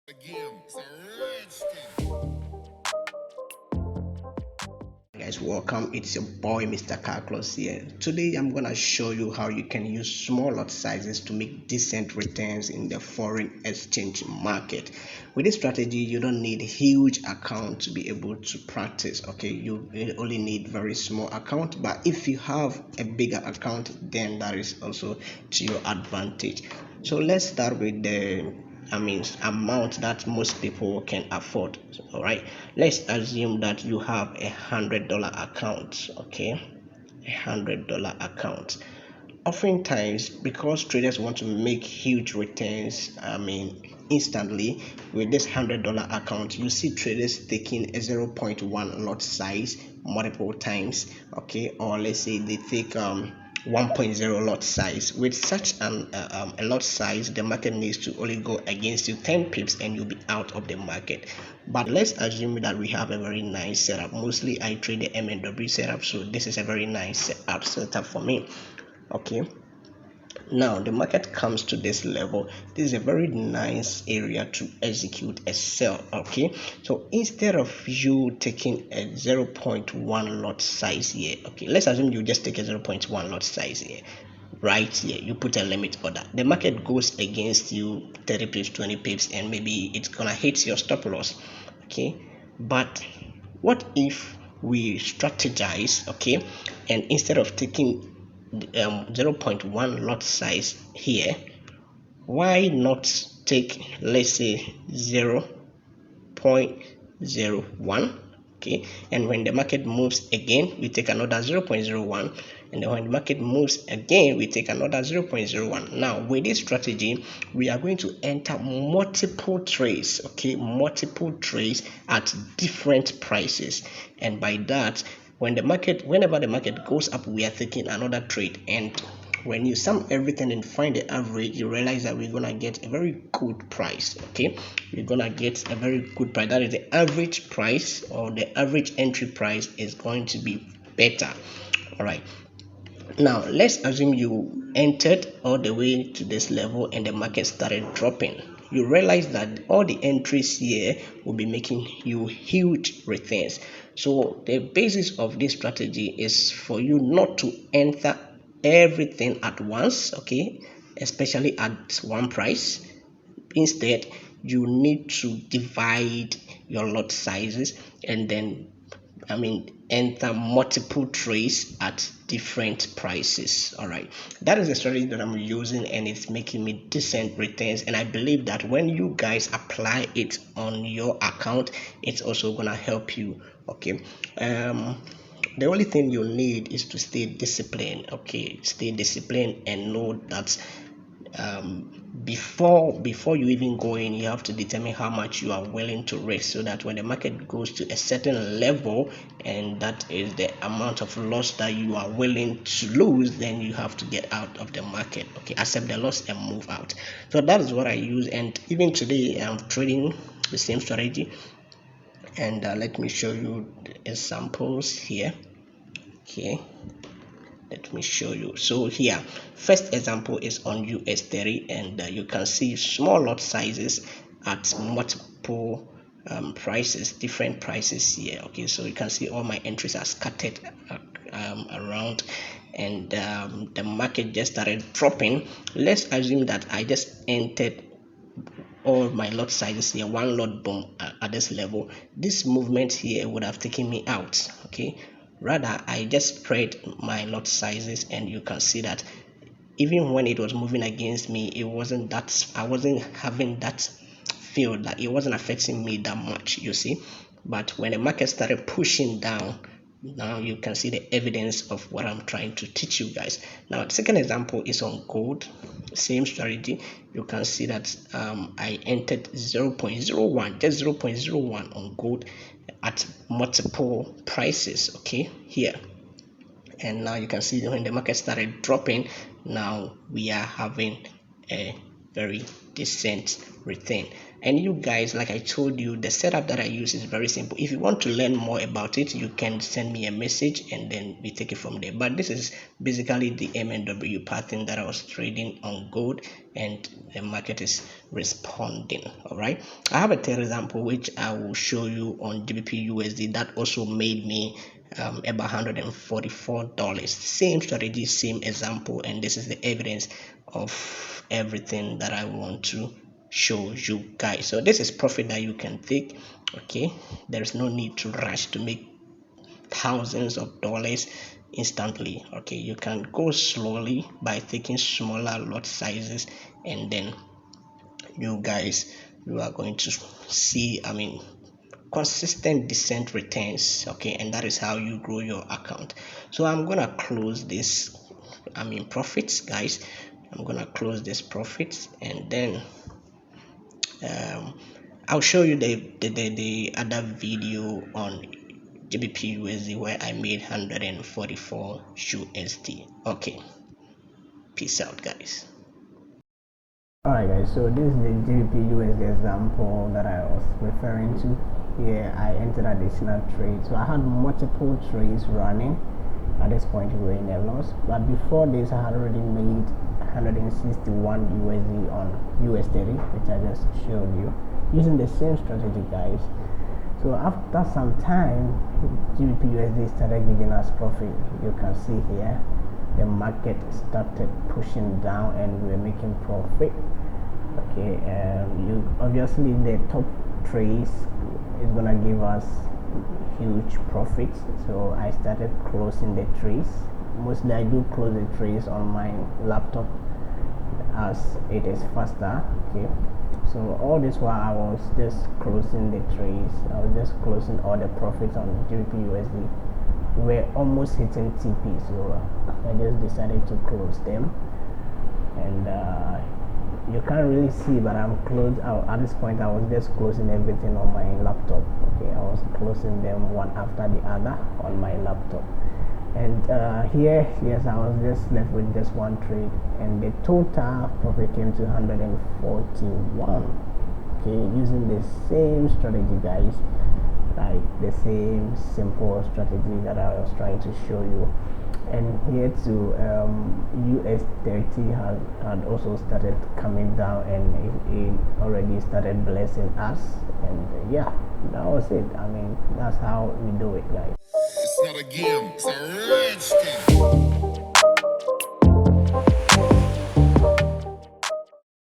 Again, it's a rich thing. Guys, welcome. It's your boy Mr. Carlos here. Today I'm gonna show you how you can use small lot sizes to make decent returns in the foreign exchange market. With this strategy, you don't need huge account to be able to practice. Okay, you only need very small account, but if you have a bigger account, then that is also to your advantage. So let's start with the amount that most people can afford. All right, let's assume that you have $100 account. Okay, $100 account. Oftentimes, because traders want to make huge returns, instantly, with this $100 account, you see traders taking a zero point 0.1 lot size multiple times. Okay, or let's say they take 1.0 lot size. With such a lot size, the market needs to only go against you 10 pips and you'll be out of the market. But let's assume that we have a very nice setup. Mostly I trade the MNW setup, so this is a very nice setup for me. Okay, now the market comes to this level. This is a very nice area to execute a sell. Okay, so instead of you taking a zero point 0.1 lot size here, okay, let's assume you just take a 0.1 lot size here. Right here you put a limit order, the market goes against you 30 pips, 20 pips, and maybe it's gonna hit your stop loss. Okay, but what if we strategize, okay, and instead of taking 0.1 lot size here, why not take, let's say, 0.01? Okay, and when the market moves again, we take another 0.01, and then when the market moves again, we take another 0.01. Now with this strategy, we are going to enter multiple trades. Okay, multiple trades at different prices, and by that, whenever the market goes up, we are taking another trade. And when you sum everything and find the average, you realize that we're gonna get a very good price. Okay, we're gonna get a very good price. That is, the average price or the average entry price is going to be better. All right, now let's assume you entered all the way to this level and the market started dropping. You realize that all the entries here will be making you huge returns. So the basis of this strategy is for you not to enter everything at once, okay, especially at one price. Instead, you need to divide your lot sizes and then enter multiple trades at different prices. All right, that is the strategy that I'm using, and it's making me decent returns. And I believe that when you guys apply it on your account, it's also gonna help you. Okay, the only thing you need is to stay disciplined. Okay, stay disciplined and know that before you even go in, you have to determine how much you are willing to risk, so that when the market goes to a certain level, and that is the amount of loss that you are willing to lose, then you have to get out of the market. Okay, accept the loss and move out. So that is what I use, and even today I'm trading the same strategy. And let me show you the examples here. Okay, let me show you. So here, first example is on US30, and you can see small lot sizes at multiple prices, different prices here. Okay, so you can see all my entries are scattered around, and the market just started dropping. Let's assume that I just entered all my lot sizes here, one lot boom at this level. This movement here would have taken me out. Okay, rather I just spread my lot sizes, and you can see that even when it was moving against me, it wasn't that, I wasn't having that feel, that it wasn't affecting me that much, you see. But when the market started pushing down, now you can see the evidence of what I'm trying to teach you guys. Now the second example is on gold. Same strategy. You can see that I entered 0.01, just 0.01 on gold at multiple prices. Okay, here, and now you can see when the market started dropping, now we are having a very decent return. And you guys, like I told you, the setup that I use is very simple. If you want to learn more about it, you can send me a message and then we take it from there. But this is basically the MNW pattern that I was trading on gold, and the market is responding. All right, I have a third example which I will show you on GBP USD that also made me about $144. Same strategy, same example, and this is the evidence of everything that I want to show you guys. So this is profit that you can take. Okay, there's no need to rush to make thousands of dollars instantly. Okay, you can go slowly by taking smaller lot sizes, and then you guys, you are going to see, consistent decent returns. Okay, and that is how you grow your account. So I'm gonna close this profits, guys. I'm gonna close this profits, and then I'll show you the other video on GBP USD where I made 144 USD. Okay, peace out, guys. Alright guys, so this is the GBP USD example that I was referring to. Here I entered additional trades. So I had multiple trades running. At this point we were in a loss, but before this I had already made 161 USD on US30, which I just showed you, using the same strategy, guys. So after some time, GBP USD started giving us profit. You can see here the market started pushing down and we were making profit. Okay, you obviously the top trades is gonna give us huge profits, so I started closing the trades. Mostly I do close the trades on my laptop as it is faster. Okay, so all this while I was just closing the trades, I was just closing all the profits on GBP USD. We're almost hitting TP, so I just decided to close them, and you can't really see, but I'm closed out at this point. I was just closing everything on my laptop. Okay, I was closing them one after the other on my laptop, and here, yes, I was just left with just one trade, and the total profit came to 141. Okay, using the same strategy, guys, like the same simple strategy that I was trying to show you. And here too, US30 had also started coming down, and it already started blessing us, and yeah, that was it. That's how we do it, guys. It's not a game, it's a rich thing.